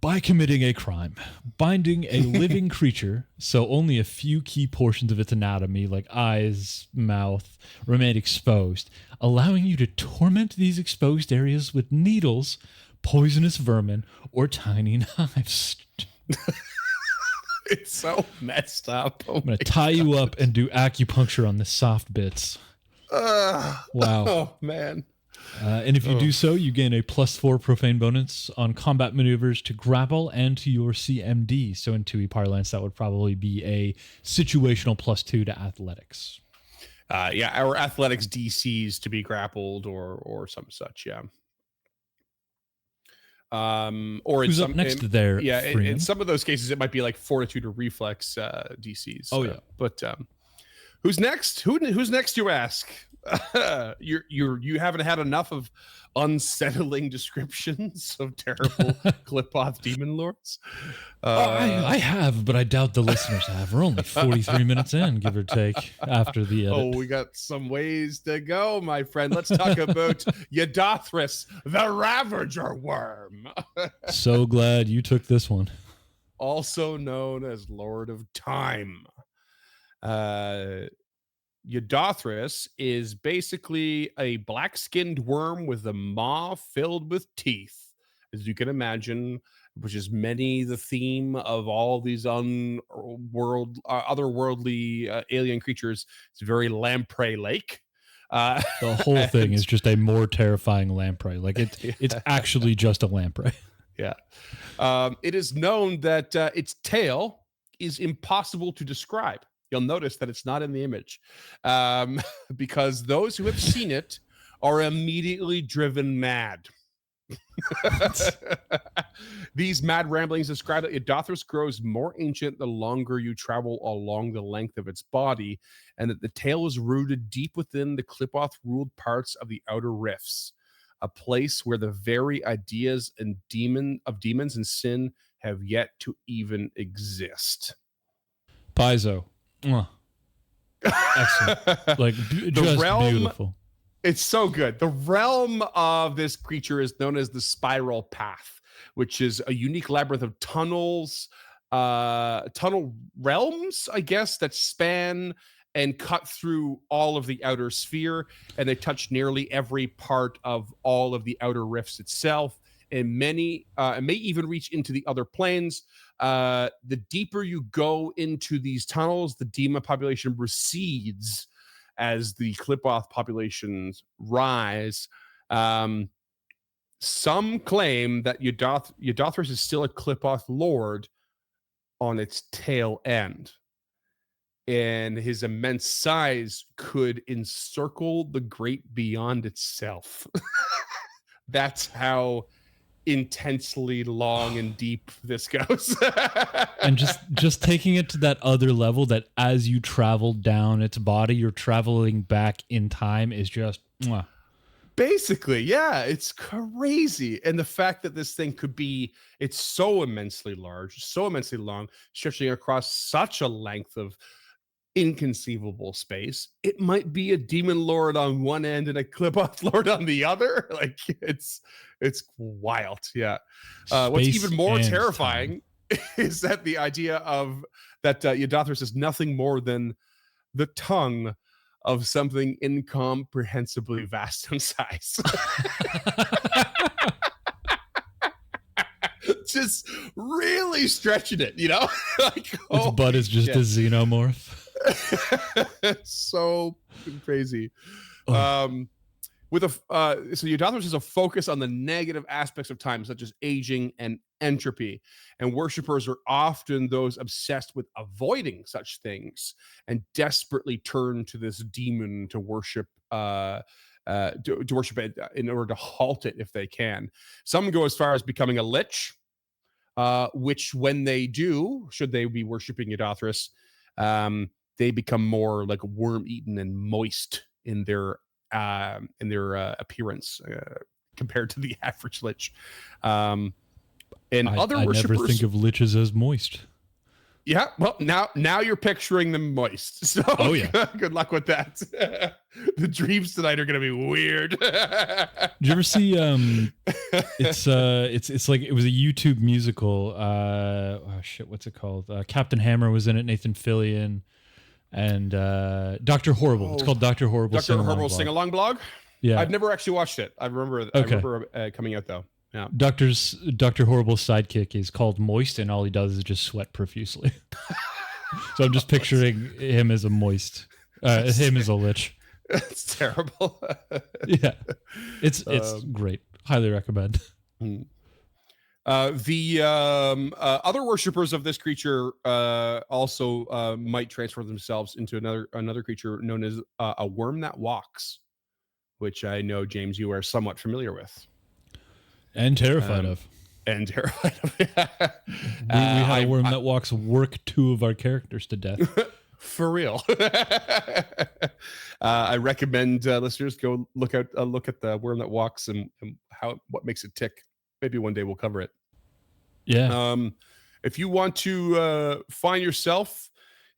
by committing a crime, binding a living creature so only a few key portions of its anatomy, like eyes, mouth, remain exposed, allowing you to torment these exposed areas with needles, poisonous vermin, or tiny knives. It's so messed up. I'm going to tie you up and do acupuncture on the soft bits. Wow. Oh, man. And if you do so, you gain a +4 profane bonus on combat maneuvers to grapple and to your CMD. So in 2E parlance, that would probably be a situational +2 to athletics. Our athletics DCs to be grappled or some such. Yeah. Or who's up next there? Yeah, in some of those cases, it might be like fortitude or reflex DCs. Oh yeah. But who's next? Who's next? You ask. You haven't had enough of unsettling descriptions of terrible Qlippoth demon lords. I have, but I doubt the listeners have. We're only 43 minutes in, give or take, after the edit. Oh, we got some ways to go, my friend. Let's talk about YHIDOTHRUS, the Ravager worm. So glad you took this one. Also known as Lord of Time. YHIDOTHRUS is basically a black-skinned worm with a maw filled with teeth, as you can imagine, which is the theme of all these otherworldly alien creatures. It's very lamprey-like. The whole thing is just a more terrifying lamprey. Like it's actually just a lamprey. Yeah. It is known that its tail is impossible to describe. You'll notice that it's not in the image because those who have seen it are immediately driven mad. These mad ramblings describe that YHIDOTHRUS grows more ancient the longer you travel along the length of its body, and that the tail is rooted deep within the Qlippoth-ruled parts of the outer rifts, a place where the very ideas and demons and sin have yet to even exist. Paizo. Excellent. Like, just beautiful. It's so good. The realm of this creature is known as the Spiral Path, which is a unique labyrinth of tunnel realms, I guess, that span and cut through all of the outer sphere, and they touch nearly every part of all of the outer rifts itself, and may even reach into the other planes. The deeper you go into these tunnels, the demon population recedes as the Qlippoth populations rise. Some claim that YHIDOTHRUS is still a Qlippoth lord on its tail end, and his immense size could encircle the great beyond itself. That's how intensely long and deep this goes. And just taking it to that other level, that as you travel down its body, you're traveling back in time, is just basically, yeah, it's crazy. And the fact that this thing it's so immensely large, so immensely long, stretching across such a length of inconceivable space. It might be a demon lord on one end and a Qlippoth lord on the other. Like it's wild. Yeah. What's Space even more and terrifying is that the idea of that YHIDOTHRUS is nothing more than the tongue of something incomprehensibly vast in size. Just really stretching it, you know? Like, Its butt is just a xenomorph. So crazy. Oh. So YHIDOTHRUS has a focus on the negative aspects of time, such as aging and entropy, and worshippers are often those obsessed with avoiding such things and desperately turn to this demon to worship to worship it in order to halt it if they can. Some go as far as becoming a lich, which when they do, should they be worshiping YHIDOTHRUS, they become more like worm-eaten and moist in their appearance compared to the average lich. And other worshippers, never think of liches as moist. Yeah, well, now you're picturing them moist. So oh yeah, good luck with that. The dreams tonight are gonna be weird. Did you ever see it's like it was a YouTube musical. Oh shit, what's it called? Captain Hammer was in it, Nathan Fillion, and Dr. Horrible. It's called Dr. Horrible. Dr. Horrible sing-along blog. Yeah, I've never actually watched it. I remember coming out though. Yeah. Dr. Horrible's sidekick is called Moist, and all he does is just sweat profusely. So I'm just picturing him as a moist, him as a lich. That's terrible. Yeah, it's great. Highly recommend. The other worshippers of this creature also might transform themselves into another creature known as a worm that walks, which I know, James, you are somewhat familiar with. And terrified of. And terrified of. We had a worm that walks work 2 of our characters to death. For real. I recommend listeners go look at the worm that walks and what makes it tick. Maybe one day we'll cover it. Yeah. If you want to find yourself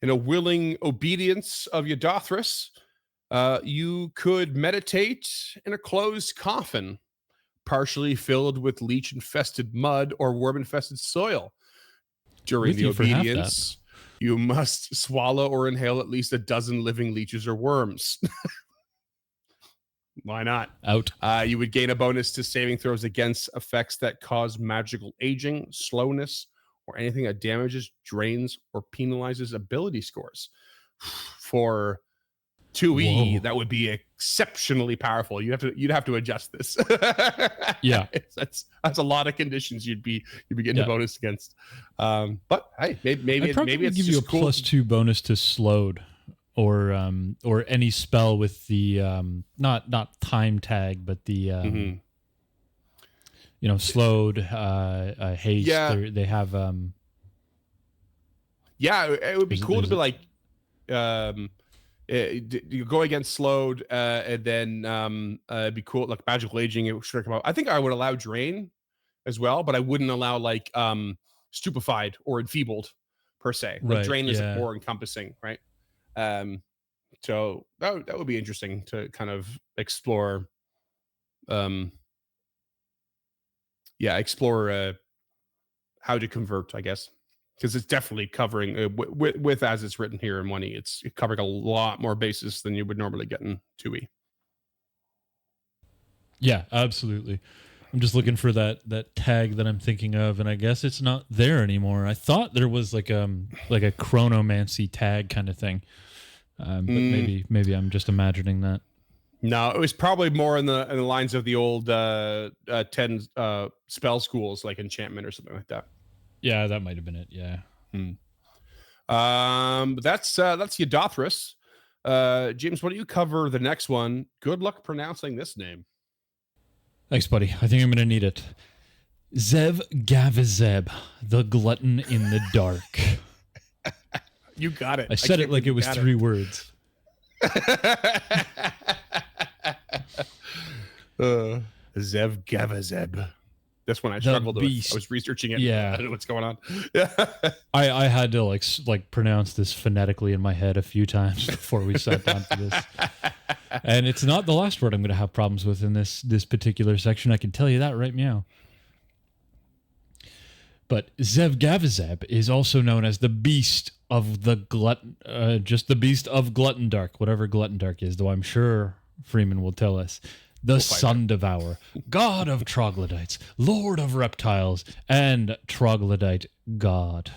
in a willing obedience of YHIDOTHRUS, you could meditate in a closed coffin, partially filled with leech-infested mud or worm-infested soil. During the obedience, you must swallow or inhale at least a dozen living leeches or worms. Why not? Out. You would gain a bonus to saving throws against effects that cause magical aging, slowness, or anything that damages, drains, or penalizes ability scores. For 2E, whoa, that would be exceptionally powerful. You'd have to adjust this. Yeah, that's a lot of conditions you'd be getting a bonus against. But hey, maybe it's give you a cool +2 bonus to slowed, or any spell with the not time tag, but the slowed haste. Yeah, they have yeah, it would be cool to be like you go against slowed, and then it'd be cool like magical aging. It should come out. I think I would allow drain as well, but I wouldn't allow like stupefied or enfeebled per se. Like drain is more encompassing, right? So that would be interesting to kind of explore. Explore how to convert, I guess. Because it's definitely covering with as it's written here in 1E, it's covering a lot more basis than you would normally get in 2E. Yeah, absolutely. I'm just looking for that tag that I'm thinking of, and I guess it's not there anymore. I thought there was like a chronomancy tag kind of thing, but maybe I'm just imagining that. No, it was probably more in the lines of the old 10 spell schools, like enchantment or something like that. Yeah, that might have been it. Yeah. That's YHIDOTHRUS. James, why don't you cover the next one? Good luck pronouncing this name. Thanks, buddy. I think I'm going to need it. ZEVGAVIZEB, the glutton in the dark. You got it. I said it like it was 3 words. ZEVGAVIZEB. This one I struggled with. I was researching it. Yeah, I don't know what's going on. Yeah, I had to like pronounce this phonetically in my head a few times before we sat down for this. And it's not the last word I'm going to have problems with in this particular section. I can tell you that right now. But ZEVGAVIZEB is also known as the Beast of the just the Beast of Gluttondark, whatever Gluttondark is, though I'm sure Freeman will tell us. The Sun Devourer, God of Troglodytes, Lord of Reptiles, and Troglodyte God.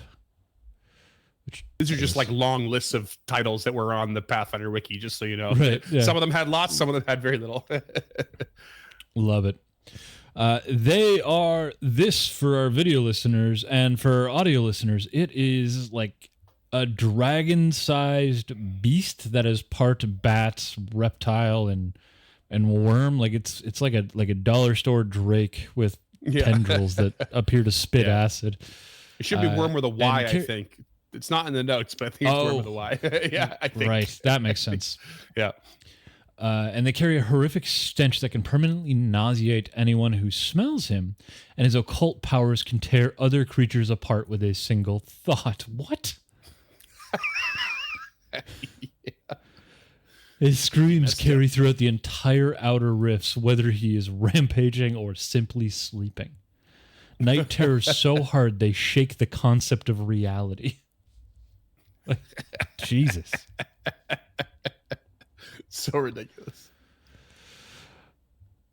These are just like long lists of titles that were on the Pathfinder wiki, just so you know. Right, yeah. Some of them had lots, some of them had very little. Love it. They are this for our video listeners, and for our audio listeners, it is like a dragon-sized beast that is part bat, reptile, and worm. Like it's like a dollar store drake with tendrils that appear to spit acid. It should be worm with a Y, I think. It's not in the notes, but I think it's worm with a Y. Yeah, I think. Right, that makes sense. Yeah. And they carry a horrific stench that can permanently nauseate anyone who smells him, and his occult powers can tear other creatures apart with a single thought. What? His screams carry throughout the entire outer rifts, whether he is rampaging or simply sleeping. Night terrors so hard they shake the concept of reality. Jesus. So ridiculous.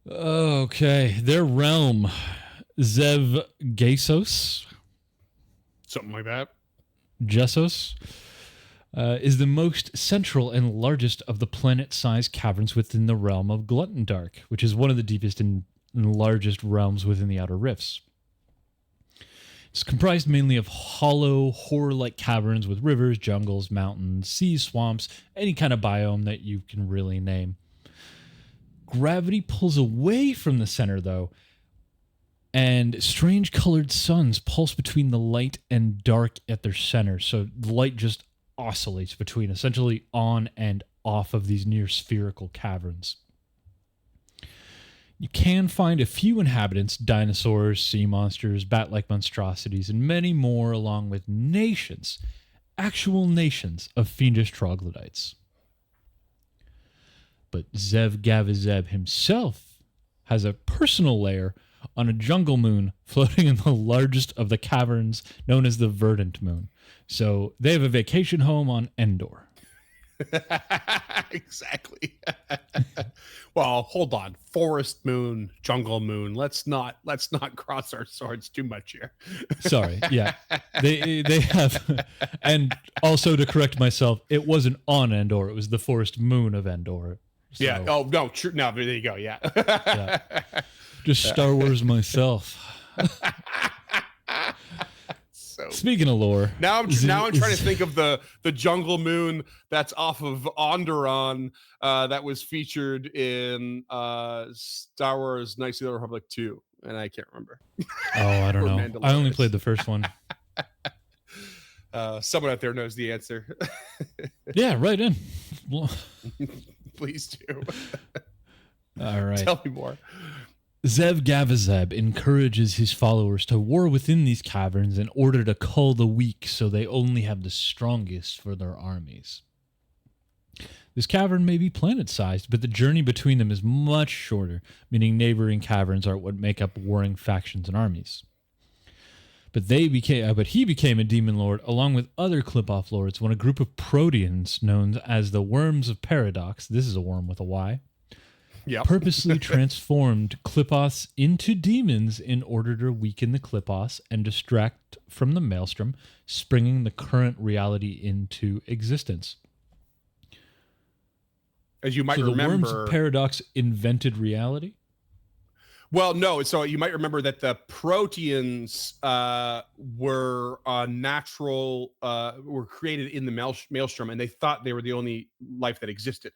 Okay, their realm, ZEVGAVIZEB, something like that. Jessos. Is the most central and largest of the planet-sized caverns within the realm of Gluttondark, which is one of the deepest and largest realms within the Outer Rifts. It's comprised mainly of hollow, horror-like caverns with rivers, jungles, mountains, seas, swamps, any kind of biome that you can really name. Gravity pulls away from the center, though, and strange colored suns pulse between the light and dark at their center, so the light just oscillates between essentially on and off of these near spherical caverns. You can find a few inhabitants, dinosaurs, sea monsters, bat-like monstrosities, and many more, along with nations, actual nations of fiendish troglodytes. But ZEVGAVIZEB himself has a personal lair on a jungle moon floating in the largest of the caverns known as the Verdant Moon. So they have a vacation home on Endor. Exactly. Well, hold on. Forest moon, jungle moon. Let's not cross our swords too much here. Sorry. Yeah. They have, and also to correct myself, it wasn't on Endor. It was the forest moon of Endor. So, yeah. Oh no. True. No. There you go. Yeah. Yeah. Just Star Wars myself. So, speaking of lore, now I'm trying to think of the jungle moon that's off of Onderon that was featured in Star Wars Knights of the Republic 2, and I can't remember. Oh, I don't know. I only played the first one. Someone out there knows the answer. Yeah, right in. Please do. All right. Tell me more. ZEVGAVIZEB encourages his followers to war within these caverns in order to cull the weak so they only have the strongest for their armies. This cavern may be planet-sized, but the journey between them is much shorter, meaning neighboring caverns are what make up warring factions and armies. But he became a demon lord along with other Qlippoth lords when a group of Proteans known as the Worms of Paradox, this is a worm with a Y, purposely transformed Qlippoths into demons in order to weaken the Qlippoths and distract from the maelstrom, springing the current reality into existence. As you might remember, the remember, Worms of Paradox invented reality? Well, no. So you might remember that the Proteans were were created in the maelstrom, and they thought they were the only life that existed.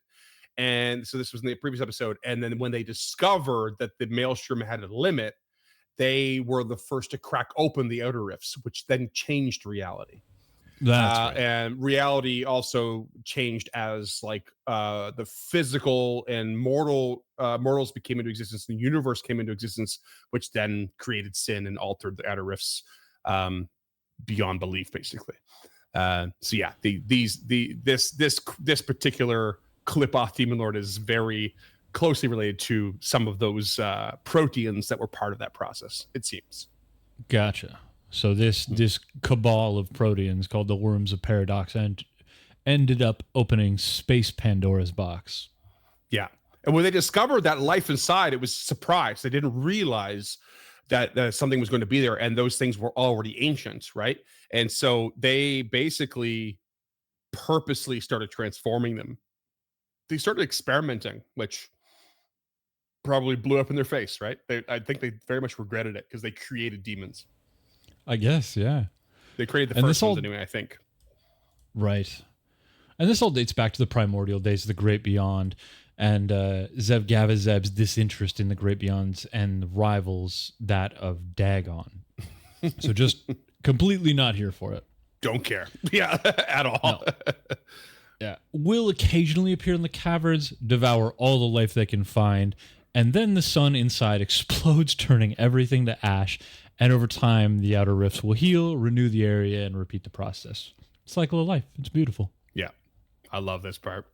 And so this was in the previous episode. And then when they discovered that the maelstrom had a limit, they were the first to crack open the outer rifts, which then changed reality. That's right. And reality also changed as like the physical and mortals became into existence, and the universe came into existence, which then created sin and altered the outer rifts beyond belief, basically. So yeah, this particular Qlippoth demon lord is very closely related to some of those proteans that were part of that process, it seems. Gotcha. So this cabal of proteans called the Worms of Paradox ended up opening Space Pandora's box. Yeah. And when they discovered that life inside, it was a surprise. They didn't realize that something was going to be there, and those things were already ancient, right? And so they basically purposely started transforming them. They started experimenting, which probably blew up in their face, right? I think they very much regretted it because they created demons. I guess, yeah. They created the first ones anyway, I think. Right. And this all dates back to the primordial days of the Great Beyond, and ZEVGAVIZEB's disinterest in the Great Beyonds and rivals that of DAGON. So just completely not here for it. Don't care. Yeah, at all. No. Yeah. Will occasionally appear in the caverns, devour all the life they can find, and then the sun inside explodes, turning everything to ash. And over time, the outer rifts will heal, renew the area, and repeat the process. Cycle of life. It's beautiful. Yeah. I love this part.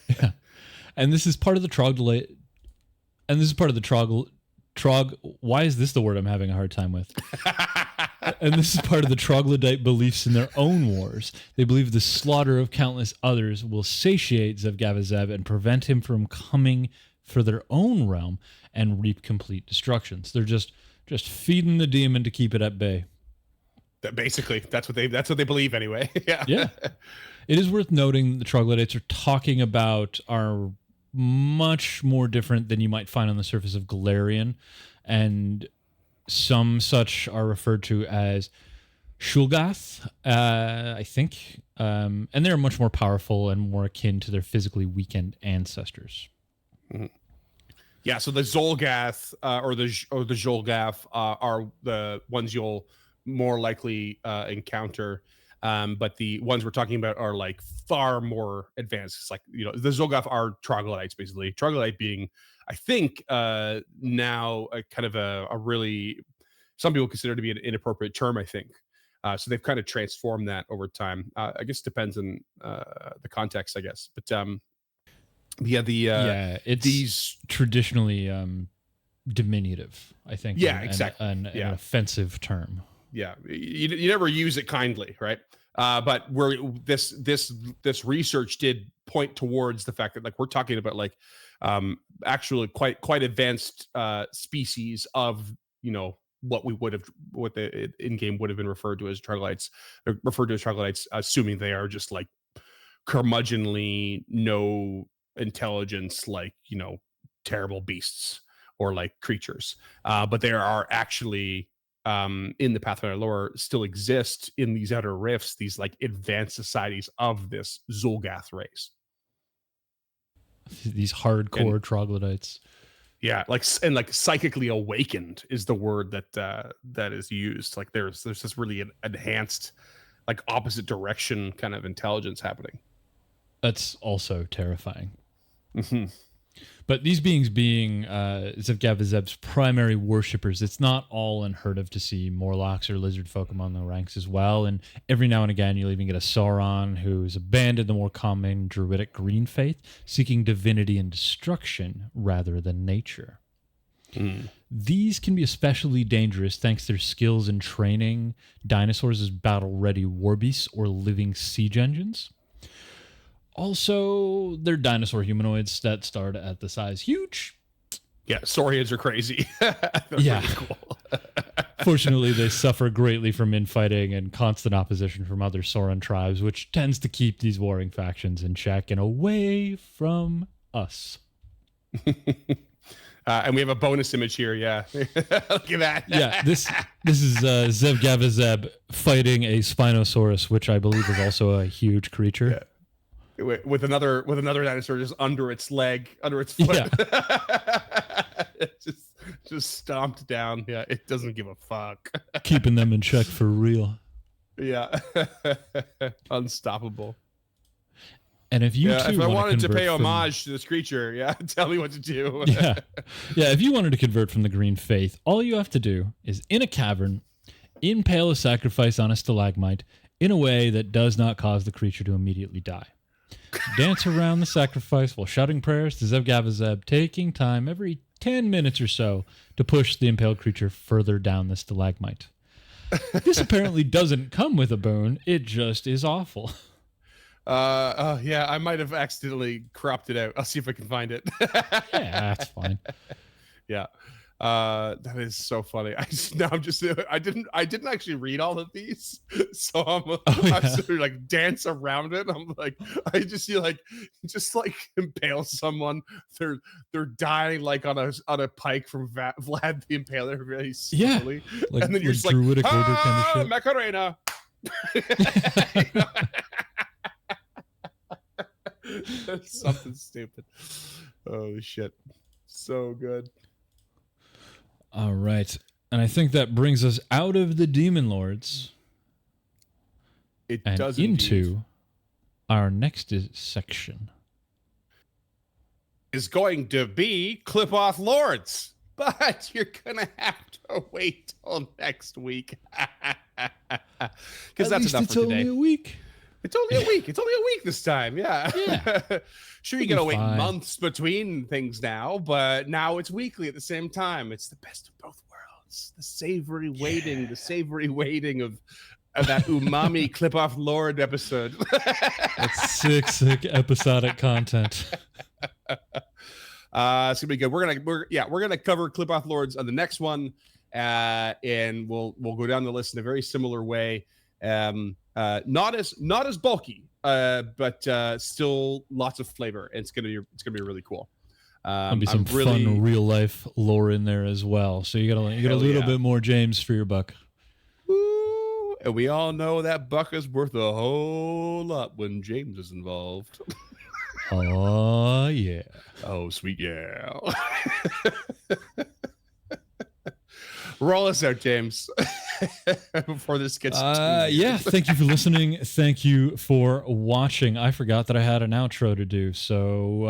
Yeah. And this is part of the troglodyte. And this is part of the why is this the word I'm having a hard time with? And this is part of the troglodyte beliefs in their own wars. They believe the slaughter of countless others will satiate ZEVGAVIZEB and prevent him from coming for their own realm and reap complete destructions. They're just feeding the demon to keep it at bay. Basically, that's what they believe anyway. Yeah. Yeah. It is worth noting the troglodytes are talking about are much more different than you might find on the surface of Galarian, and some such are referred to as Shulgath, I think, and they're much more powerful and more akin to their physically weakened ancestors. Mm-hmm. Yeah, so the Zolgath or the Zolgath are the ones you'll more likely encounter. But the ones we're talking about are like far more advanced. It's like, the Zolgath are troglodytes, basically. Troglodyte being, I think, now a kind of a really, some people consider to be an inappropriate term, I think. So they've kind of transformed that over time. I guess it depends on the context, I guess. But it's these traditionally diminutive, I think. Yeah, exactly. An offensive term. Yeah, you never use it kindly, right? But where this research did point towards the fact that, like, we're talking about like actually quite advanced species of what the in game would have been referred to as troglodytes, assuming they are just like curmudgeonly, no intelligence, like terrible beasts or like creatures. But there are actually in the Pathfinder lore still exist in these outer rifts these like advanced societies of this Zolgath race. These hardcore troglodytes. Yeah, like psychically awakened is the word that is used. Like there's this really enhanced, like opposite direction kind of intelligence happening. That's also terrifying. Mm-hmm. But these beings being ZEVGAVIZEB's primary worshippers, it's not all unheard of to see Morlocks or lizard folk among the ranks as well. And every now and again, you'll even get a Sauron who's abandoned the more common druidic green faith, seeking divinity and destruction rather than nature. Mm. These can be especially dangerous thanks to their skills in training dinosaurs as battle-ready war beasts or living siege engines. Also, they're dinosaur humanoids that start at the size huge. Yeah, saurians are crazy. Yeah. Really cool. Fortunately, they suffer greatly from infighting and constant opposition from other Sauron tribes, which tends to keep these warring factions in check and away from us. And we have a bonus image here. Yeah. Look at that. Yeah, this is ZEVGAVIZEB fighting a Spinosaurus, which I believe is also a huge creature. Yeah. With another dinosaur just under its leg, under its foot. Yeah. just stomped down. Yeah, it doesn't give a fuck. Keeping them in check for real. Yeah. Unstoppable. And if you too if I wanted to pay from... homage to this creature, tell me what to do. yeah. If you wanted to convert from the green faith, all you have to do is in a cavern, impale a sacrifice on a stalagmite in a way that does not cause the creature to immediately die. Dance around the sacrifice while shouting prayers to ZEVGAVIZEB, taking time every 10 minutes or so to push the impaled creature further down the stalagmite. This apparently doesn't come with a boon. It just is awful. I might have accidentally cropped it out. I'll see if I can find it. Yeah, that's fine. Yeah. That is so funny. I didn't actually read all of these, so I'm sort of like dance around it. I'm like, I just see just impale someone. They're dying like on a pike from Vlad the Impaler really slowly. Like, and then you're just like, kind of Macarena. That's something stupid. Oh shit, so good. All right. And I think that brings us out of the Demon Lords. It does into indeed. Our next section. Is going to be Qlippoth Lords. But you're going to have to wait till next week. Because that's enough for today. It's only a week. It's only a week. It's only a week this time. Yeah. Sure, you gotta wait months between things now, but now it's weekly at the same time. It's the best of both worlds. The savory waiting, of that umami Qlippoth Lord episode. That's sick episodic content. It's gonna be good. We're gonna cover Qlippoth Lords on the next one, and we'll go down the list in a very similar way. Not as bulky, but still lots of flavor. And it's gonna be really cool. There'll be some fun real life lore in there as well. So you got a little bit more James for your buck. Woo! And we all know that buck is worth a whole lot when James is involved. Oh yeah. Oh sweet yeah. Roll us out, James, before this gets thank you for listening. Thank you for watching. I forgot that I had an outro to do. So,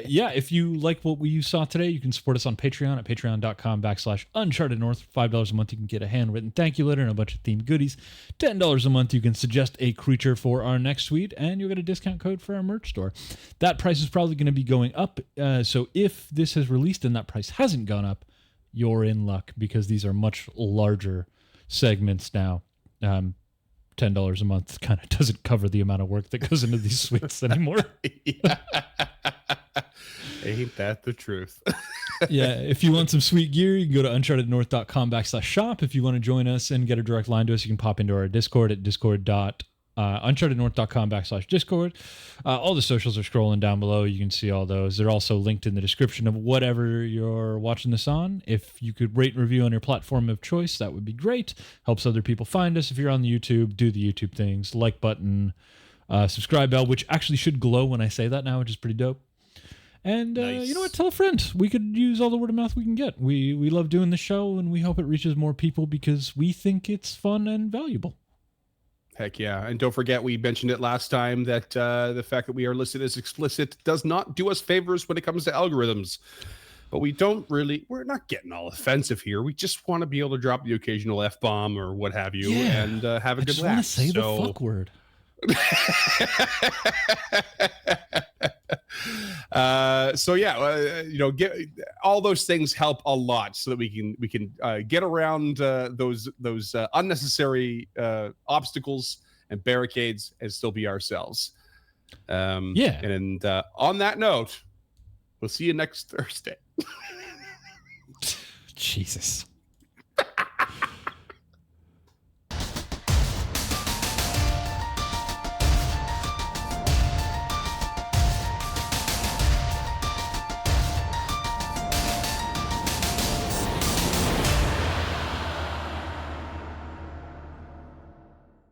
if you like what you saw today, you can support us on Patreon at patreon.com/Uncharted North. $5 a month, you can get a handwritten thank you letter and a bunch of themed goodies. $10 a month, you can suggest a creature for our next tweet, and you'll get a discount code for our merch store. That price is probably going to be going up. So if this is released and that price hasn't gone up, you're in luck, because these are much larger segments now. $10 a month kind of doesn't cover the amount of work that goes into these suites anymore. Ain't that the truth? If you want some sweet gear, you can go to unchartednorth.com/shop. If you want to join us and get a direct line to us, you can pop into our Discord at unchartednorth.com/Discord. All the socials are scrolling down below. You can see all those. They're also linked in the description of whatever you're watching this on. If you could rate and review on your platform of choice, that would be great. Helps other people find us. If you're on the YouTube, do the YouTube things. Like button, subscribe bell, which actually should glow when I say that now, which is pretty dope. And nice. You know what? Tell a friend. We could use all the word of mouth we can get. We love doing the show, and we hope it reaches more people because we think it's fun and valuable. Heck yeah. And don't forget, we mentioned it last time that the fact that we are listed as explicit does not do us favors when it comes to algorithms. But we're not getting all offensive here. We just want to be able to drop the occasional F-bomb or what have you and have a good laugh. I just want to say the fuck word. Get all those things help a lot so that we can get around those unnecessary obstacles and barricades and still be ourselves. And on that note, we'll see you next Thursday. Jesus.